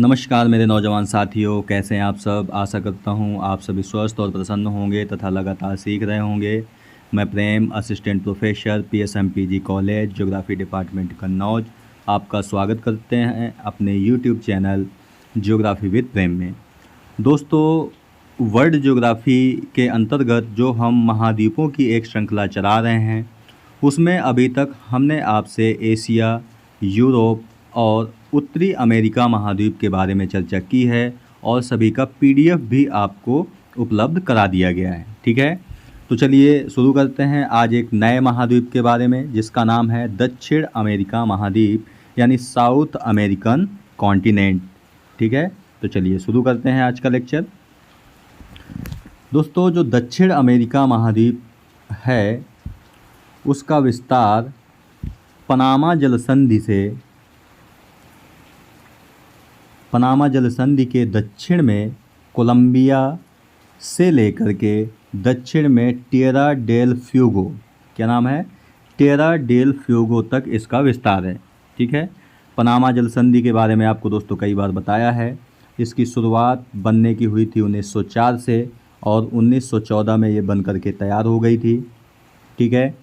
नमस्कार मेरे नौजवान साथियों, कैसे हैं आप सब। आशा करता हूं आप सभी स्वस्थ और प्रसन्न होंगे तथा लगातार सीख रहे होंगे। मैं Prem, assistant professor PSMPG college, geography department Kannauj, आपका स्वागत करते हैं अपने YouTube channel geography with Prem में। दोस्तों, वर्ल्ड ज्योग्राफी के अंतर्गत जो हम महाद्वीपों की एक श्रृंखला चला रहे हैं, उसमें अभी तक हमने आपसे एशिया, यूरोप और उत्तरी अमेरिका महाद्वीप के बारे में चर्चा की है और सभी का पीडीएफ भी आपको उपलब्ध करा दिया गया है। ठीक है, तो चलिए शुरू करते हैं आज एक नए महाद्वीप के बारे में, जिसका नाम है दक्षिण अमेरिका महाद्वीप, यानी साउथ अमेरिकन कॉन्टिनेंट। ठीक है, तो चलिए शुरू करते हैं आज का लेक्चर। दोस्तों, जो दक्षिण अमेरिका महाद्वीप है उसका विस्तार पनामा जल संधि के दक्षिण में कोलंबिया से लेकर के दक्षिण में टिएरा डेल फ्यूगो, क्या नाम है, टिएरा डेल फ्यूगो तक इसका विस्तार है। ठीक है, पनामा जल संधि के बारे में आपको दोस्तों कई बार बताया है। इसकी शुरुआत बनने की हुई थी 1904 से और 1914 में ये बन करके तैयार हो गई थी। ठीक है,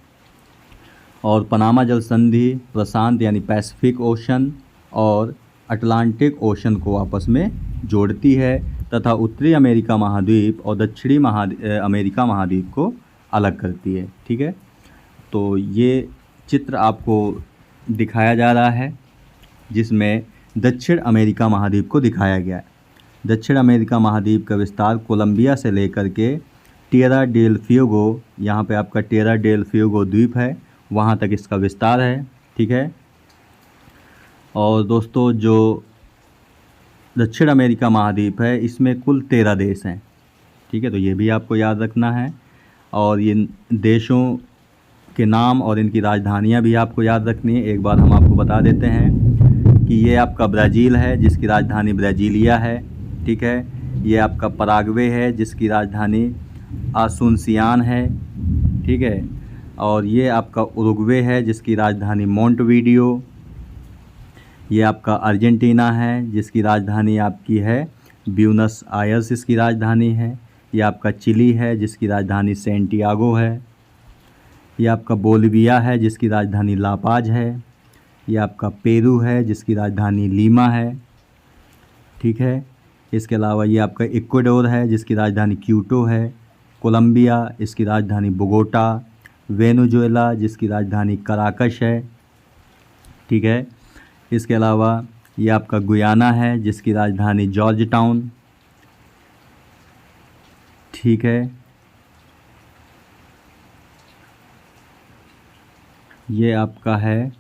और पनामा जल संधि प्रशांत यानी पैसिफिक ओशन और अटलांटिक ओशन को आपस में जोड़ती है तथा उत्तरी अमेरिका महाद्वीप और दक्षिणी अमेरिका महाद्वीप को अलग करती है। ठीक है, तो ये चित्र आपको दिखाया जा रहा है जिसमें दक्षिण अमेरिका महाद्वीप को दिखाया गया है। दक्षिण अमेरिका महाद्वीप का विस्तार कोलंबिया से लेकर के टिएरा डेल फ्यूगो, यहाँ पे आपका टिएरा डेल फ्यूगो द्वीप है, वहाँ तक इसका विस्तार है। ठीक है, और दोस्तों जो दक्षिण अमेरिका महाद्वीप है इसमें कुल 13 देश हैं। ठीक है, तो ये भी आपको याद रखना है और ये देशों के नाम और इनकी राजधानियाँ भी आपको याद रखनी है। एक बार हम आपको बता देते हैं कि ये आपका ब्राज़ील है जिसकी राजधानी ब्राज़ीलिया है। ठीक है, ये आपका पराग्वे है जिसकी राजधानी आसुनसियान है। ठीक है, और ये आपका उरुग्वे है जिसकी राजधानी मोंटवीडियो। ये आपका अर्जेंटीना है जिसकी राजधानी आपकी है ब्यूनस आयर्स, इसकी राजधानी है। ये आपका चिली है जिसकी राजधानी सेंटियागो है। ये आपका बोलिविया है जिसकी राजधानी लापाज है। ये आपका पेरू है जिसकी राजधानी लीमा है। ठीक है, इसके अलावा ये आपका इक्वाडोर है जिसकी राजधानी क्यूटो है। कोलंबिया, इसकी राजधानी बोगोटा। वेनेजुएला जिसकी राजधानी कराकश है। ठीक है, इसके अलावा ये आपका गुयाना है जिसकी राजधानी जॉर्ज टाउन। ठीक है, ये आपका है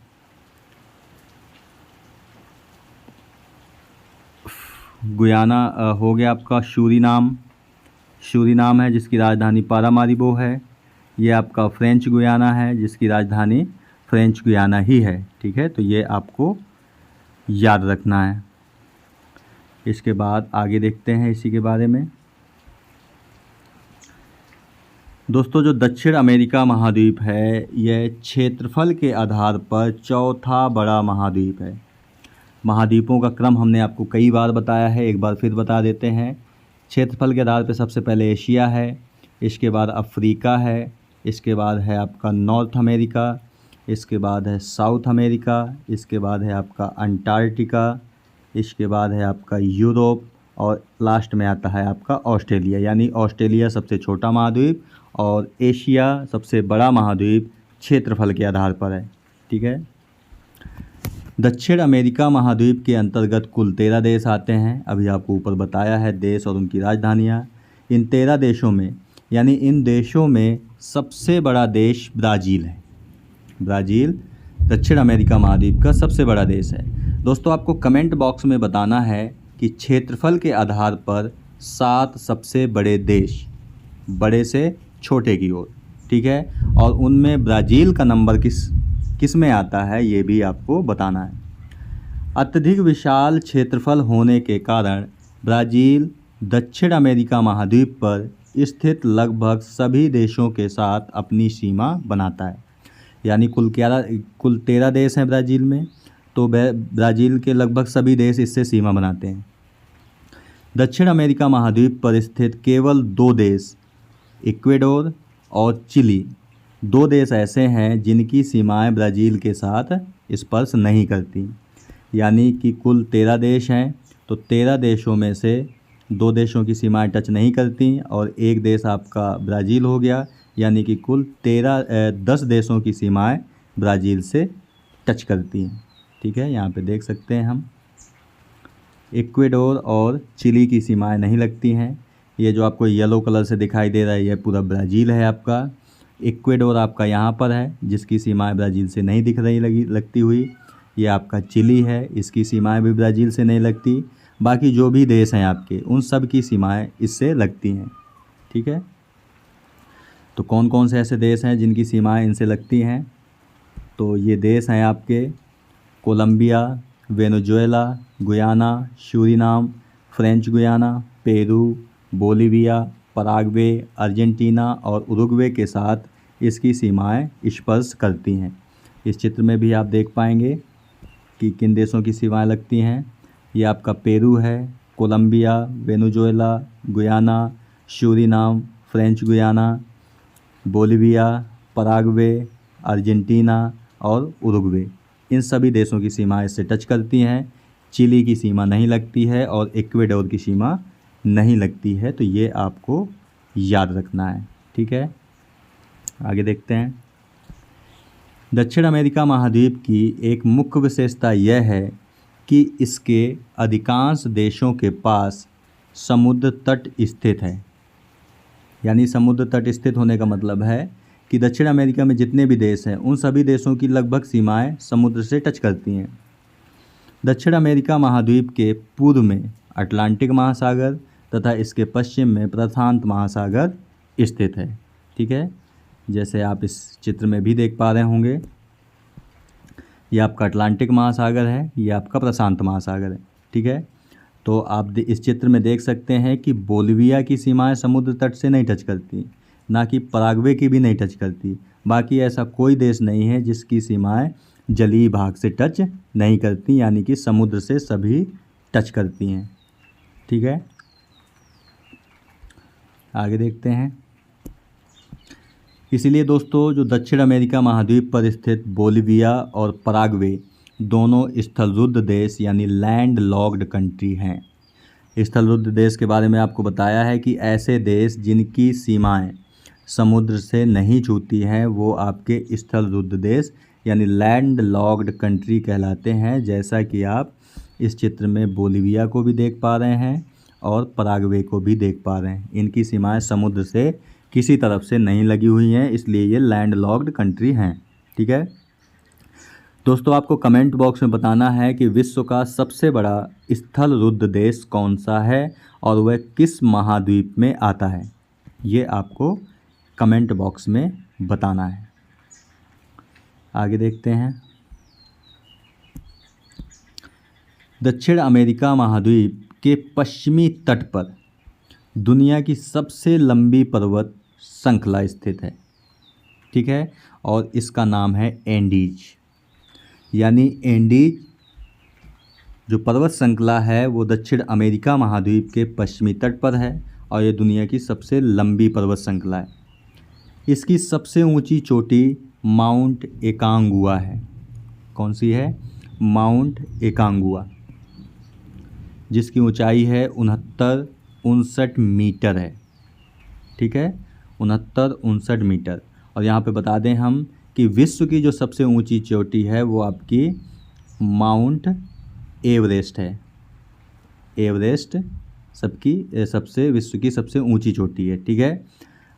गुयाना हो गया आपका सूरीनाम है जिसकी राजधानी पारामारिबो है। ये आपका फ्रेंच गुयाना है जिसकी राजधानी फ्रेंच गुयाना ही है। ठीक है, तो ये आपको याद रखना है। इसके बाद आगे देखते हैं इसी के बारे में। दोस्तों, जो दक्षिण अमेरिका महाद्वीप है यह क्षेत्रफल के आधार पर चौथा बड़ा महाद्वीप है। महाद्वीपों का क्रम हमने आपको कई बार बताया है, एक बार फिर बता देते हैं। क्षेत्रफल के आधार पर सबसे पहले एशिया है, इसके बाद अफ्रीका है, इसके बाद है आपका नॉर्थ अमेरिका, इसके बाद है साउथ अमेरिका, इसके बाद है आपका अंटार्कटिका, इसके बाद है आपका यूरोप और लास्ट में आता है आपका ऑस्ट्रेलिया। यानी ऑस्ट्रेलिया सबसे छोटा महाद्वीप और एशिया सबसे बड़ा महाद्वीप क्षेत्रफल के आधार पर है। ठीक है, दक्षिण अमेरिका महाद्वीप के अंतर्गत कुल 13 देश आते हैं। अभी आपको ऊपर बताया है देश और उनकी राजधानियाँ। इन 13 देशों में यानी इन देशों में सबसे बड़ा देश ब्राज़ील है। ब्राज़ील दक्षिण अमेरिका महाद्वीप का सबसे बड़ा देश है। दोस्तों, आपको कमेंट बॉक्स में बताना है कि क्षेत्रफल के आधार पर 7 सबसे बड़े देश, बड़े से छोटे की ओर। ठीक है, और उनमें ब्राज़ील का नंबर किस में आता है ये भी आपको बताना है। अत्यधिक विशाल क्षेत्रफल होने के कारण ब्राज़ील दक्षिण अमेरिका महाद्वीप पर स्थित लगभग सभी देशों के साथ अपनी सीमा बनाता है। यानी कुल 13 देश हैं ब्राज़ील में, तो ब्राज़ील के लगभग सभी देश इससे सीमा बनाते हैं। दक्षिण अमेरिका महाद्वीप पर स्थित केवल 2 देश इक्वेडोर और चिली, 2 देश ऐसे हैं जिनकी सीमाएं ब्राज़ील के साथ स्पर्श नहीं करती। यानी कि कुल 13 देश हैं, तो 13 देशों में से 2 देशों की सीमाएं टच नहीं करती और एक देश आपका ब्राज़ील हो गया। यानी कि कुल 10 देशों की सीमाएं ब्राज़ील से टच करती हैं। ठीक है, यहाँ पे देख सकते हैं हम इक्वेडोर और चिली की सीमाएं नहीं लगती हैं। ये जो आपको येलो कलर से दिखाई दे रहा है, ये पूरा ब्राज़ील है आपका। इक्वेडोर आपका यहाँ पर है, जिसकी सीमाएं ब्राज़ील से नहीं दिख रही लगती हुई। ये आपका चिली है, इसकी सीमाएं भी ब्राज़ील से नहीं लगती। बाकी जो भी देश हैं आपके, उन सब की सीमाएं इससे लगती हैं। ठीक है, तो कौन कौन से ऐसे देश हैं जिनकी सीमाएं इनसे लगती हैं? तो ये देश हैं आपके Colombia, Venezuela, Guyana, Suriname, French Guiana, Peru, Bolivia, Paraguay, Argentina और उरुग्वे के साथ इसकी सीमाएं स्पर्श करती हैं। इस चित्र में भी आप देख पाएंगे कि किन देशों की सीमाएं लगती हैं। ये आपका पेरू है, Colombia, Venezuela, Guyana, Suriname, French Guiana, Bolivia, Paraguay, Argentina और उरुग्वे, इन सभी देशों की सीमाएं इससे टच करती हैं। चिली की सीमा नहीं लगती है और इक्वेडोर की सीमा नहीं लगती है। तो ये आपको याद रखना है। ठीक है, आगे देखते हैं। दक्षिण अमेरिका महाद्वीप की एक मुख्य विशेषता यह है कि इसके अधिकांश देशों के पास समुद्र तट स्थित है। यानी समुद्र तट स्थित होने का मतलब है कि दक्षिण अमेरिका में जितने भी देश हैं, उन सभी देशों की लगभग सीमाएं समुद्र से टच करती हैं। दक्षिण अमेरिका महाद्वीप के पूर्व में अटलांटिक महासागर तथा इसके पश्चिम में प्रशांत महासागर स्थित है। ठीक है, जैसे आप इस चित्र में भी देख पा रहे होंगे, ये आपका अटलांटिक महासागर है, ये आपका प्रशांत महासागर है। ठीक है, तो आप इस चित्र में देख सकते हैं कि बोलिविया की सीमाएं समुद्र तट से नहीं टच करती, ना कि पराग्वे की भी नहीं टच करती। बाकी ऐसा कोई देश नहीं है जिसकी सीमाएं जलीय भाग से टच नहीं करती, यानी कि समुद्र से सभी टच करती हैं। ठीक है, आगे देखते हैं। इसीलिए दोस्तों, जो दक्षिण अमेरिका महाद्वीप पर स्थित बोलिविया और पराग्वे दोनों स्थलरुद्ध देश यानी लैंड लॉक्ड कंट्री हैं। स्थलरुद्ध देश के बारे में आपको बताया है कि ऐसे देश जिनकी सीमाएं समुद्र से नहीं छूती हैं, वो आपके स्थलरुद्ध देश यानी लैंड लॉक्ड कंट्री कहलाते हैं। जैसा कि आप इस चित्र में बोलिविया को भी देख पा रहे हैं और पराग्वे को भी देख पा रहे हैं। इनकी सीमाएं समुद्र से किसी तरफ से नहीं लगी हुई हैं, इसलिए ये लैंड लॉक्ड कंट्री हैं। ठीक है दोस्तों, आपको कमेंट बॉक्स में बताना है कि विश्व का सबसे बड़ा स्थलरुद्ध देश कौन सा है और वह किस महाद्वीप में आता है, ये आपको कमेंट बॉक्स में बताना है। आगे देखते हैं। दक्षिण अमेरिका महाद्वीप के पश्चिमी तट पर दुनिया की सबसे लंबी पर्वत श्रृंखला स्थित है। ठीक है, और इसका नाम है एंडीज। यानी एंडीज जो पर्वत श्रृंखला है वो दक्षिण अमेरिका महाद्वीप के पश्चिमी तट पर है और ये दुनिया की सबसे लंबी पर्वत श्रृंखला है। इसकी सबसे ऊंची चोटी माउंट एकांगुआ है। कौन सी है? माउंट एकांगुआ, जिसकी ऊंचाई है 69 मीटर है। ठीक है, 69 मीटर। और यहाँ पे बता दें हम कि विश्व की जो सबसे ऊंची चोटी है वो आपकी माउंट एवरेस्ट है। एवरेस्ट विश्व की सबसे ऊंची चोटी है। ठीक है,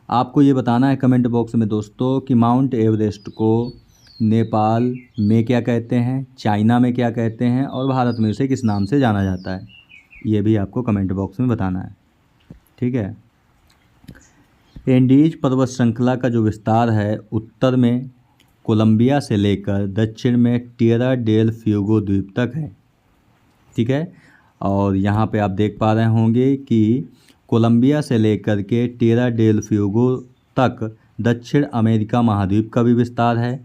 आपको ये बताना है कमेंट बॉक्स में दोस्तों कि माउंट एवरेस्ट को नेपाल में क्या कहते हैं, चाइना में क्या कहते हैं और भारत में उसे किस नाम से जाना जाता है, ये भी आपको कमेंट बॉक्स में बताना है। ठीक है, एंडीज पर्वत श्रृंखला का जो विस्तार है उत्तर में कोलंबिया से लेकर दक्षिण में टिएरा डेल फ्यूगो द्वीप तक है। ठीक है, और यहाँ पे आप देख पा रहे होंगे कि कोलंबिया से लेकर के टिएरा डेल फ्यूगो तक दक्षिण अमेरिका महाद्वीप का भी विस्तार है।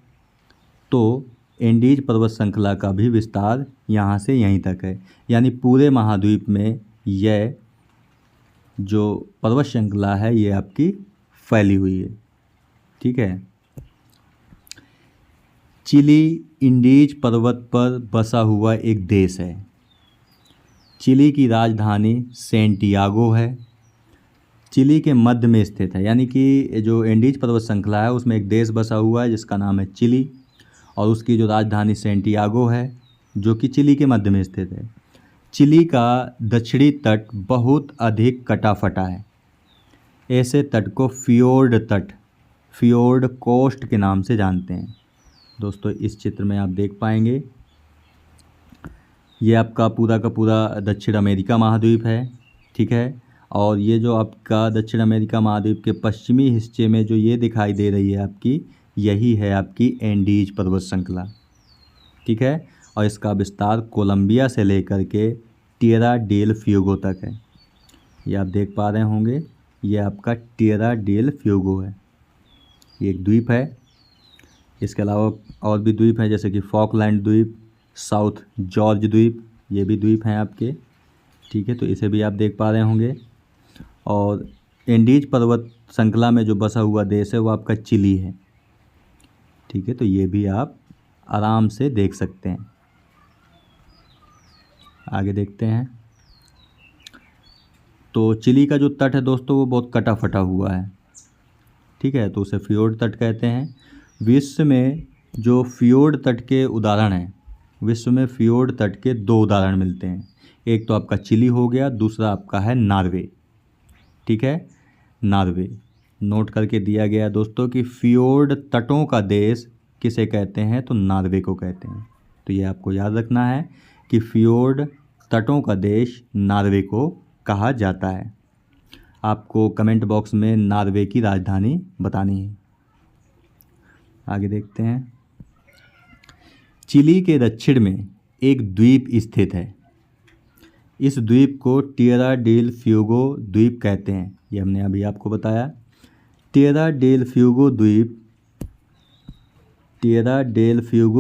तो एंडीज पर्वत श्रृंखला का भी विस्तार यहाँ से यहीं तक है, यानी पूरे महाद्वीप में यह जो पर्वत श्रृंखला है ये आपकी फैली हुई है। ठीक है। चिली इंडीज पर्वत पर बसा हुआ एक देश है। चिली की राजधानी सेंटियागो है। चिली के मध्य में स्थित है, यानी कि जो एंडीज पर्वत श्रृंखला है उसमें एक देश बसा हुआ है जिसका नाम है चिली, और उसकी जो राजधानी सेंटियागो है जो कि चिली के मध्य में स्थित है। चिली का दक्षिणी तट बहुत अधिक कटा फटा है। ऐसे तट को फियोर्ड कोस्ट के नाम से जानते हैं। दोस्तों इस चित्र में आप देख पाएंगे ये आपका पूरा का पूरा दक्षिण अमेरिका महाद्वीप है। ठीक है। और ये जो आपका दक्षिण अमेरिका महाद्वीप के पश्चिमी हिस्से में जो ये दिखाई दे रही है आपकी, यही है आपकी एंडीज पर्वत श्रृंखला। ठीक है। और इसका विस्तार कोलंबिया से लेकर के टिएरा डेल फ्यूगो तक है। ये आप देख पा रहे होंगे, ये आपका टिएरा डेल फ्यूगो है। ये एक द्वीप है। इसके अलावा और भी द्वीप हैं जैसे कि फॉकलैंड द्वीप, साउथ जॉर्ज द्वीप, ये भी द्वीप हैं आपके। ठीक है। तो इसे भी आप देख पा रहे होंगे। और एंडीज पर्वत श्रृंखला में जो बसा हुआ देश है वो आपका चिली है। ठीक है। तो ये भी आप आराम से देख सकते हैं। आगे देखते हैं। तो चिली का जो तट है दोस्तों वो बहुत कटा फटा हुआ है। ठीक है। तो उसे फियोर्ड तट कहते हैं। विश्व में जो फियोर्ड तट के उदाहरण हैं, विश्व में फियोर्ड तट के 2 उदाहरण मिलते हैं। एक तो आपका चिली हो गया, दूसरा आपका है नॉर्वे। ठीक है। नॉर्वे नोट करके दिया गया दोस्तों कि फियोर्ड तटों का देश किसे कहते हैं, तो नॉर्वे को कहते हैं। तो ये आपको याद रखना है कि फियोर्ड तटों का देश नॉर्वे को कहा जाता है। आपको कमेंट बॉक्स में नॉर्वे की राजधानी बतानी है। आगे देखते हैं। चिली के दक्षिण में एक द्वीप स्थित है। इस द्वीप को टिएरा डेल फ्यूगो द्वीप कहते हैं। ये हमने अभी आपको बताया। टिएरा डेल फ्यूगो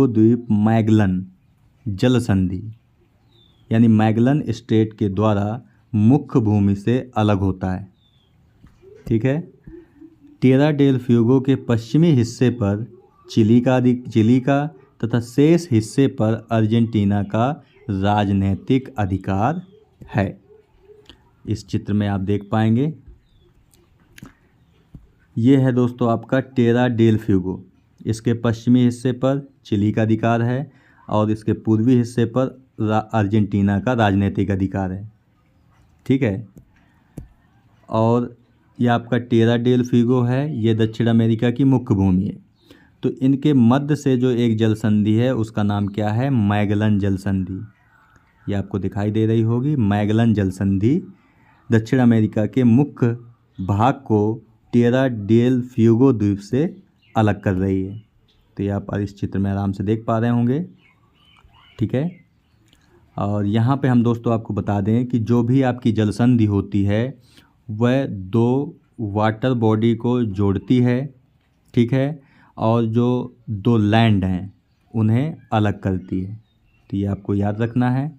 द्वीप मैगलन जल संधि यानी मैगलन स्टेट के द्वारा मुख्य भूमि से अलग होता है। ठीक है। टिएरा डेल फ्यूगो के पश्चिमी हिस्से पर चिली का तथा शेष हिस्से पर अर्जेंटीना का राजनीतिक अधिकार है। इस चित्र में आप देख पाएंगे ये है दोस्तों आपका टिएरा डेल फ्यूगो। इसके पश्चिमी हिस्से पर चिली का अधिकार है और इसके पूर्वी हिस्से पर अर्जेंटीना का राजनीतिक अधिकार है। ठीक है। और ये आपका टिएरा डेल फ्यूगो है, ये दक्षिण अमेरिका की मुख्य भूमि है। तो इनके मध्य से जो एक जल संधि है उसका नाम क्या है, मैगलन जल संधि। ये आपको दिखाई दे रही होगी। मैगलन जल संधि दक्षिण अमेरिका के मुख्य भाग को टिएरा डेल फ्यूगो द्वीप से अलग कर रही है। तो ये आप इस चित्र में आराम से देख पा रहे होंगे। ठीक है। और यहाँ पे हम दोस्तों आपको बता दें कि जो भी आपकी जल संधि होती है वह 2 वाटर बॉडी को जोड़ती है। ठीक है। और जो 2 लैंड हैं उन्हें अलग करती है। तो ये आपको याद रखना है।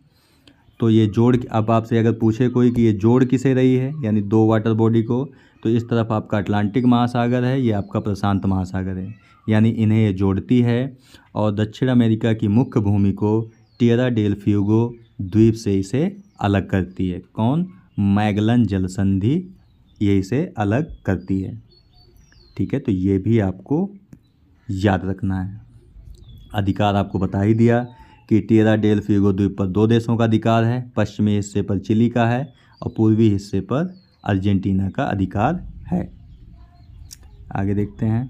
तो ये जोड़, अब आपसे अगर पूछे कोई कि ये जोड़ किसे रही है यानी 2 वाटर बॉडी को, तो इस तरफ आपका अटलांटिक महासागर है, ये आपका प्रशांत महासागर है, यानी इन्हें ये जोड़ती है। और दक्षिण अमेरिका की मुख्य भूमि को टिएरा डेल फ्यूगो द्वीप से इसे अलग करती है। कौन, मैगलन जल संधि ये इसे अलग करती है। ठीक है। तो ये भी आपको याद रखना है। अधिकार आपको बता ही दिया कि टिएरा डेल फ्यूगो द्वीप पर 2 देशों का अधिकार है। पश्चिमी हिस्से पर चिली का है और पूर्वी हिस्से पर अर्जेंटीना का अधिकार है। आगे देखते हैं।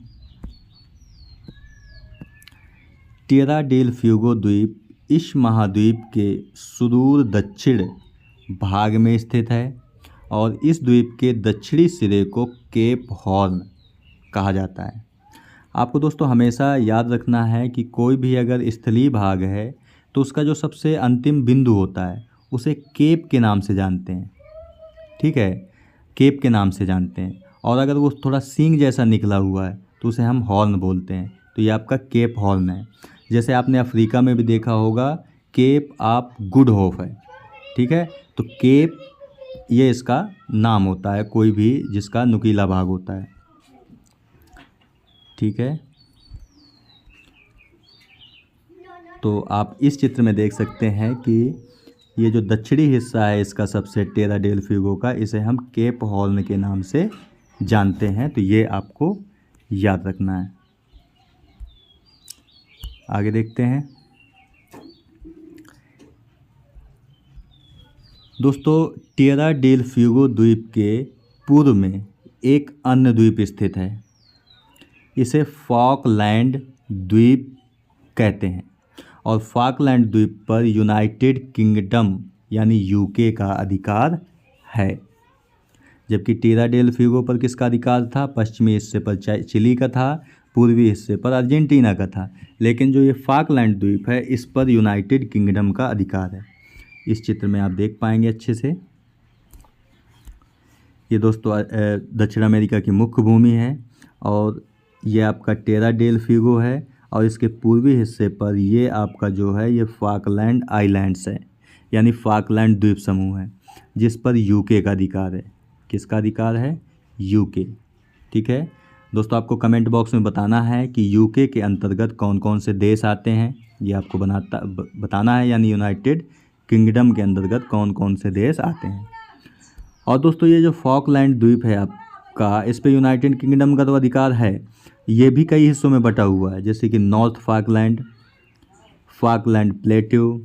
टिएरा डेल फ्यूगो द्वीप इस महाद्वीप के सुदूर दक्षिण भाग में स्थित है और इस द्वीप के दक्षिणी सिरे को केप हॉर्न कहा जाता है। आपको दोस्तों हमेशा याद रखना है कि कोई भी अगर स्थलीय भाग है तो उसका जो सबसे अंतिम बिंदु होता है उसे केप के नाम से जानते हैं। ठीक है। केप के नाम से जानते हैं। और अगर वो थोड़ा सींग जैसा निकला हुआ है तो उसे हम हॉर्न बोलते हैं। तो ये आपका केप हॉर्न है। जैसे आपने अफ्रीका में भी देखा होगा केप ऑफ गुड होप है, ठीक है। तो केप ये इसका नाम होता है, कोई भी जिसका नुकीला भाग होता है, ठीक है। तो आप इस चित्र में देख सकते हैं कि ये जो दक्षिणी हिस्सा है इसका सबसे टेरा डेल फ्यूगो का, इसे हम केप हॉर्न के नाम से जानते हैं। तो ये आपको याद रखना है। आगे देखते हैं दोस्तों, टेरा डेल फ्यूगो द्वीप के पूर्व में एक अन्य द्वीप स्थित है, इसे फॉकलैंड द्वीप कहते हैं। और फॉकलैंड द्वीप पर यूनाइटेड किंगडम यानी यूके का अधिकार है, जबकि टेरा डेल फ्यूगो पर किसका अधिकार था? पश्चिमी हिस्से पर चिली का था, पूर्वी हिस्से पर अर्जेंटीना का था। लेकिन जो ये फॉकलैंड द्वीप है इस पर यूनाइटेड किंगडम का अधिकार है। इस चित्र में आप देख पाएंगे अच्छे से। ये दोस्तों दक्षिण अमेरिका की मुख्य भूमि है और ये आपका टेरा डेल फ्यूगो है, और इसके पूर्वी हिस्से पर ये आपका जो है ये फॉकलैंड आइलैंड्स है, यानी फॉकलैंड द्वीप समूह है, जिस पर यूके का अधिकार है। किसका अधिकार है? यूके, ठीक है। दोस्तों आपको कमेंट बॉक्स में बताना है कि यूके के अंतर्गत कौन कौन से देश आते हैं, ये आपको बताना है, यानी यूनाइटेड किंगडम के अंतर्गत कौन कौन से देश आते हैं। और दोस्तों ये जो फॉकलैंड द्वीप है आपका, इस पे यूनाइटेड किंगडम का तो अधिकार है, ये भी कई हिस्सों में बटा हुआ है, जैसे कि north Falkland, Falkland plateau,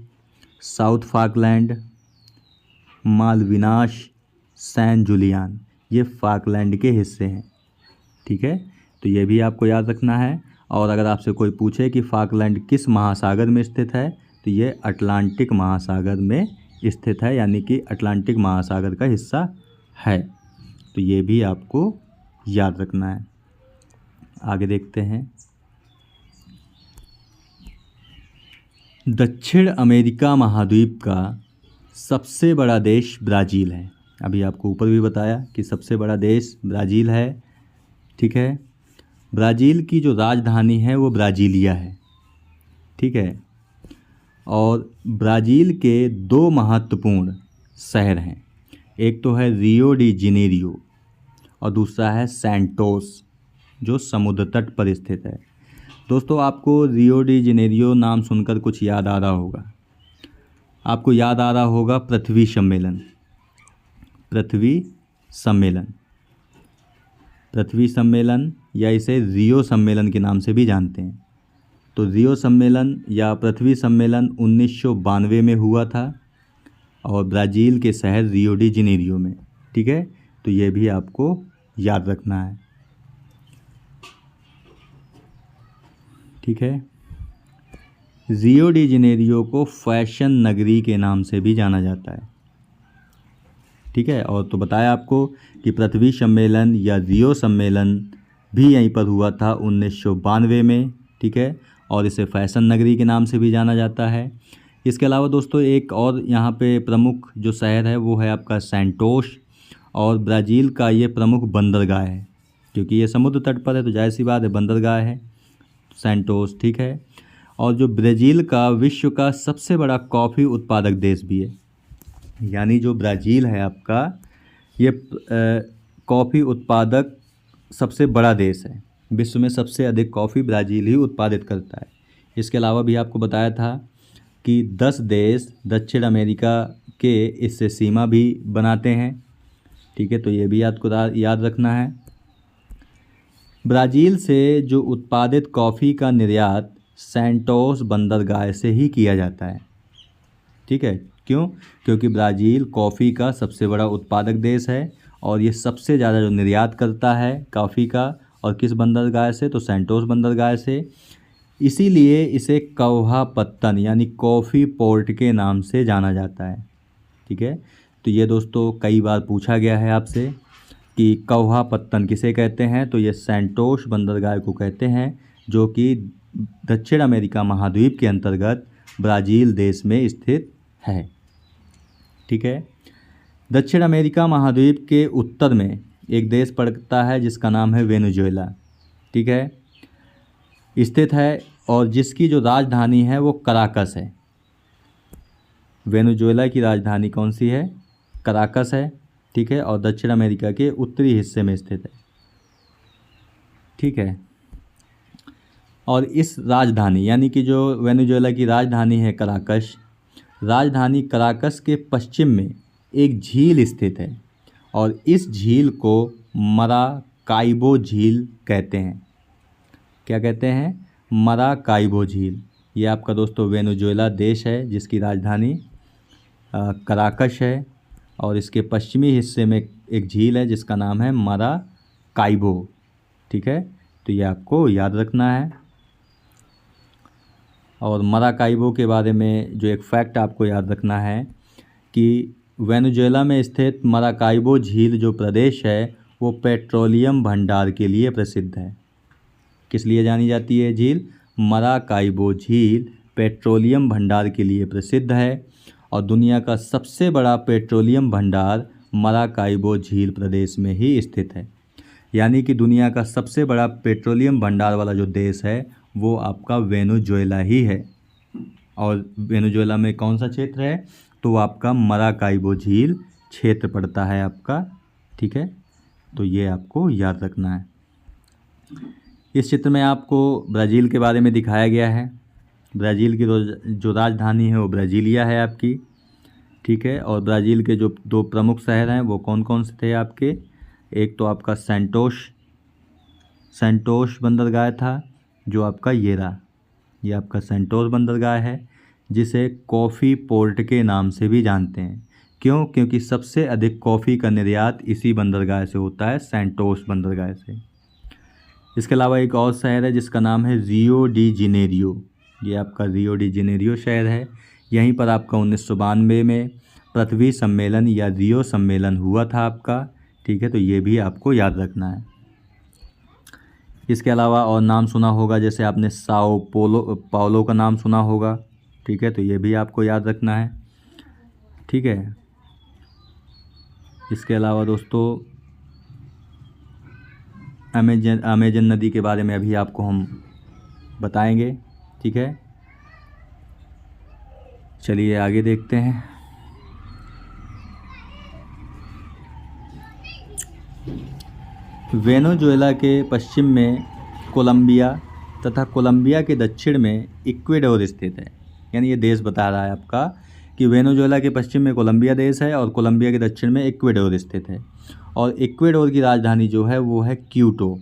south Falkland, Malvinas, San Julian, ये फॉकलैंड के हिस्से हैं, ठीक है। तो ये भी आपको याद रखना है। और अगर आपसे कोई पूछे कि फॉकलैंड किस महासागर में स्थित है, तो ये अटलांटिक महासागर में स्थित है, यानी कि अटलांटिक महासागर का हिस्सा है। तो ये भी आपको याद रखना है। आगे देखते हैं, दक्षिण अमेरिका महाद्वीप का सबसे बड़ा देश ब्राज़ील है। अभी आपको ऊपर भी बताया कि सबसे बड़ा देश ब्राज़ील है, ठीक है। ब्राज़ील की जो राजधानी है वो ब्राज़ीलिया है, ठीक है। और ब्राज़ील के दो महत्वपूर्ण शहर हैं, एक तो है रियो डी जेनेरियो और दूसरा है सैंटोस, जो समुद्र तट पर स्थित है। दोस्तों आपको रियो डी जेनेरियो नाम सुनकर कुछ याद आ रहा होगा, आपको याद आ रहा होगा पृथ्वी सम्मेलन। पृथ्वी सम्मेलन, पृथ्वी सम्मेलन या इसे रियो सम्मेलन के नाम से भी जानते हैं। तो रियो सम्मेलन या पृथ्वी सम्मेलन 1992 में हुआ था और ब्राज़ील के शहर रियो डी जेनेरियो में, ठीक है। तो ये भी आपको याद रखना है, ठीक है। रियो डी जेनेरियो को फैशन नगरी के नाम से भी जाना जाता है, ठीक है। और तो बताया आपको कि पृथ्वी सम्मेलन या रियो सम्मेलन भी यहीं पर हुआ था 1992 में, ठीक है। और इसे फैशन नगरी के नाम से भी जाना जाता है। इसके अलावा दोस्तों एक और यहाँ पे प्रमुख जो शहर है वो है आपका सैंटोस, और ब्राज़ील का ये प्रमुख बंदरगाह है, क्योंकि ये समुद्र तट पर है तो जाहिर सी बात है बंदरगाह है सैंटोस, ठीक है। और जो ब्राज़ील का विश्व का सबसे बड़ा कॉफ़ी उत्पादक देश भी है, यानी जो ब्राज़ील है आपका ये कॉफ़ी उत्पादक सबसे बड़ा देश है, विश्व में सबसे अधिक कॉफ़ी ब्राज़ील ही उत्पादित करता है। इसके अलावा भी आपको बताया था कि 10 देश दक्षिण अमेरिका के इससे सीमा भी बनाते हैं, ठीक है। तो ये भी आपको याद रखना है। ब्राज़ील से जो उत्पादित कॉफ़ी का निर्यात सैंटोस बंदरगाह से ही किया जाता है, ठीक है। क्यों? क्योंकि ब्राज़ील कॉफ़ी का सबसे बड़ा उत्पादक देश है और ये सबसे ज़्यादा जो निर्यात करता है कॉफ़ी का, और किस बंदरगाह से? तो सैंटोस बंदरगाह से। इसीलिए इसे कौहा पत्तन यानी कॉफ़ी पोर्ट के नाम से जाना जाता है, ठीक है। तो ये दोस्तों कई बार पूछा गया है आपसे कि कौहा पत्तन किसे कहते हैं, तो ये सैंटोस बंदरगाह को कहते हैं, जो कि दक्षिण अमेरिका महाद्वीप के अंतर्गत ब्राज़ील देश में स्थित है, ठीक है। दक्षिण अमेरिका महाद्वीप के उत्तर में एक देश पड़ता है जिसका नाम है वेनेजुएला, ठीक है, स्थित है। और जिसकी जो राजधानी है वो कराकस है। वेनेजुएला की राजधानी कौन सी है? कराकस है, ठीक है, और दक्षिण अमेरिका के उत्तरी हिस्से में स्थित है, ठीक है। और इस राजधानी यानी कि जो वेनेजुएला की राजधानी है कराकस, राजधानी कराकस के पश्चिम में एक झील स्थित है और इस झील को मराकाइबो झील कहते हैं। क्या कहते हैं? मराकाइबो झील। ये आपका दोस्तों वेनेजुएला देश है जिसकी राजधानी कराकस है और इसके पश्चिमी हिस्से में एक झील है जिसका नाम है मराकाइबो, ठीक है। तो ये आपको याद रखना है। और मराकाइबो के बारे में जो एक फैक्ट आपको याद रखना है कि वेनेजुएला में स्थित मराकाइबो झील जो प्रदेश है वो पेट्रोलियम भंडार के लिए प्रसिद्ध है। किस लिए जानी जाती है झील? मराकाइबो झील पेट्रोलियम भंडार के लिए प्रसिद्ध है और दुनिया का सबसे बड़ा पेट्रोलियम भंडार मराकाइबो झील प्रदेश में ही स्थित है। यानी कि दुनिया का सबसे बड़ा पेट्रोलियम भंडार वाला जो देश है वो आपका वेनेजुएला ही है। और वेनेजुएला में कौन सा क्षेत्र है? तो आपका मराकाइबो झील क्षेत्र पड़ता है आपका, ठीक है। तो ये आपको याद रखना है। इस चित्र में आपको ब्राज़ील के बारे में दिखाया गया है। ब्राज़ील की जो राजधानी है वो ब्राज़ीलिया है आपकी, ठीक है। और ब्राज़ील के जो दो प्रमुख शहर हैं वो कौन कौन से थे आपके? एक तो आपका सेंटोस बंदरगाह था जो आपका ये आपका सेंटोस बंदरगाह है जिसे कॉफ़ी पोर्ट के नाम से भी जानते हैं। क्यों? क्योंकि सबसे अधिक कॉफ़ी का निर्यात इसी बंदरगाह से होता है, सेंटोस बंदरगाह से। इसके अलावा एक और शहर है जिसका नाम है रियो डी जेनेरियो। ये आपका रियो डी जेनेरियो शहर है। यहीं पर आपका 1992 में पृथ्वी सम्मेलन या रियो सम्मेलन हुआ था आपका, ठीक है। तो ये भी आपको याद रखना है। इसके अलावा और नाम सुना होगा, जैसे आपने साओ पाउलो का नाम सुना होगा, ठीक है। तो ये भी आपको याद रखना है, ठीक है। इसके अलावा दोस्तों अमेजन नदी के बारे में अभी आपको हम बताएंगे, ठीक है। चलिए आगे देखते हैं। वेनेजुएला के पश्चिम में कोलंबिया तथा कोलंबिया के दक्षिण में इक्वेडोर स्थित है। यानी ये देश बता रहा है आपका कि वेनेजुएला के पश्चिम में कोलंबिया देश है और कोलंबिया के दक्षिण में इक्वेडोर स्थित है। और इक्वेडोर की राजधानी जो है वो है क्यूटो।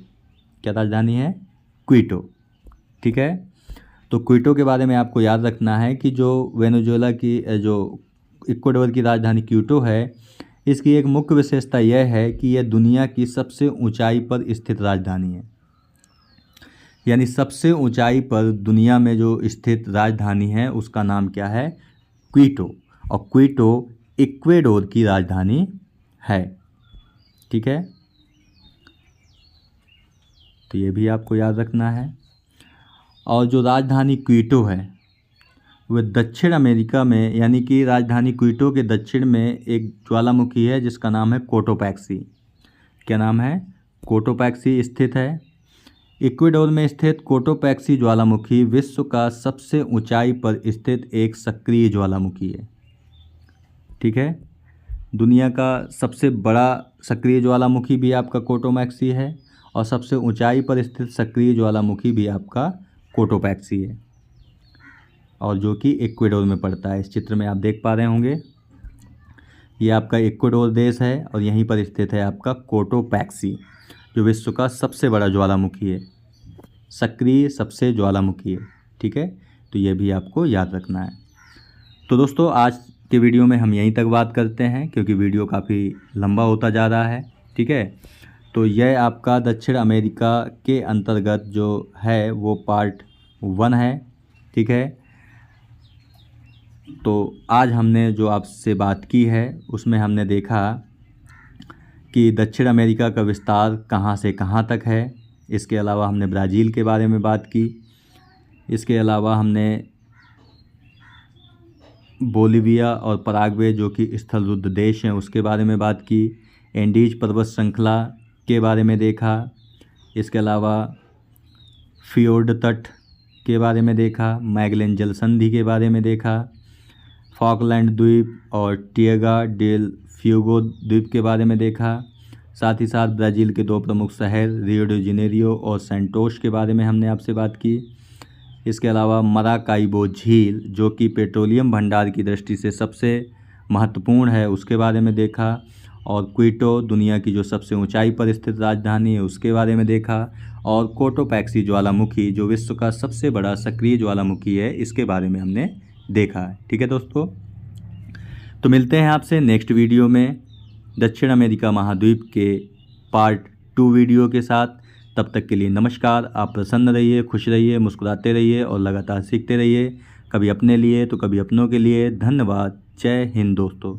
क्या राजधानी है? क्विटो, ठीक है। तो क्विटो के बारे में आपको याद रखना है कि जो वेनेजुएला की जो इक्वेडोर की राजधानी क्यूटो है, इसकी एक मुख्य विशेषता यह है कि यह दुनिया की सबसे ऊंचाई पर स्थित राजधानी है। यानी सबसे ऊंचाई पर दुनिया में जो स्थित राजधानी है उसका नाम क्या है? क्विटो। और क्विटो इक्वेडोर की राजधानी है, ठीक है। तो ये भी आपको याद रखना है। और जो राजधानी क्विटो है वह दक्षिण अमेरिका में, यानी कि राजधानी क्विटो के दक्षिण में एक ज्वालामुखी है जिसका नाम है कोटोपैक्सी। क्या नाम है? कोटोपैक्सी स्थित है। इक्वेडोर में स्थित कोटोपैक्सी ज्वालामुखी विश्व का सबसे ऊंचाई पर स्थित एक सक्रिय ज्वालामुखी है, ठीक है। दुनिया का सबसे बड़ा सक्रिय ज्वालामुखी भी आपका कोटोपैक्सी है और सबसे ऊंचाई पर स्थित सक्रिय ज्वालामुखी भी आपका कोटोपैक्सी है, और जो कि इक्वेडोर में पड़ता है। इस चित्र में आप देख पा रहे होंगे, ये आपका इक्वेडोर देश है और यहीं पर स्थित है आपका कोटोपैक्सी जो विश्व का सबसे बड़ा ज्वालामुखी है, सक्रिय सबसे ज्वालामुखी है, ठीक है। तो ये भी आपको याद रखना है। तो दोस्तों आज के वीडियो में हम यहीं तक बात करते हैं क्योंकि वीडियो काफ़ी लंबा होता जा रहा है, ठीक है। तो यह आपका दक्षिण अमेरिका के अंतर्गत जो है वो पार्ट 1 है, ठीक है। तो आज हमने जो आपसे बात की है उसमें हमने देखा कि दक्षिण अमेरिका का विस्तार कहाँ से कहाँ तक है। इसके अलावा हमने ब्राज़ील के बारे में बात की। इसके अलावा हमने बोलिविया और पराग्वे जो कि स्थलरुद्ध देश हैं उसके बारे में बात की। एंडीज पर्वत श्रृंखला के बारे में देखा। इसके अलावा फियोर्ड तट के बारे में देखा, मैगेलन जल संधि के बारे में देखा, फॉकलैंड द्वीप और टिएगा डेल फ्यूगो द्वीप के बारे में देखा। साथ ही साथ ब्राज़ील के 2 प्रमुख शहर रियो डी जेनेरियो और सैंटोस के बारे में हमने आपसे बात की। इसके अलावा मराकाइबो झील जो कि पेट्रोलियम भंडार की दृष्टि से सबसे महत्वपूर्ण है उसके बारे में देखा, और क्विटो दुनिया की जो सबसे ऊंचाई पर स्थित राजधानी है उसके बारे में देखा, और कोटोपैक्सी ज्वालामुखी जो विश्व का सबसे बड़ा सक्रिय ज्वालामुखी है इसके बारे में हमने देखा है। ठीक है दोस्तों, तो मिलते हैं आपसे नेक्स्ट वीडियो में दक्षिण अमेरिका महाद्वीप के पार्ट 2 वीडियो के साथ। तब तक के लिए नमस्कार। आप प्रसन्न रहिए, खुश रहिए, मुस्कुराते रहिए और लगातार सीखते रहिए, कभी अपने लिए तो कभी अपनों के लिए। धन्यवाद। जय हिंद दोस्तों।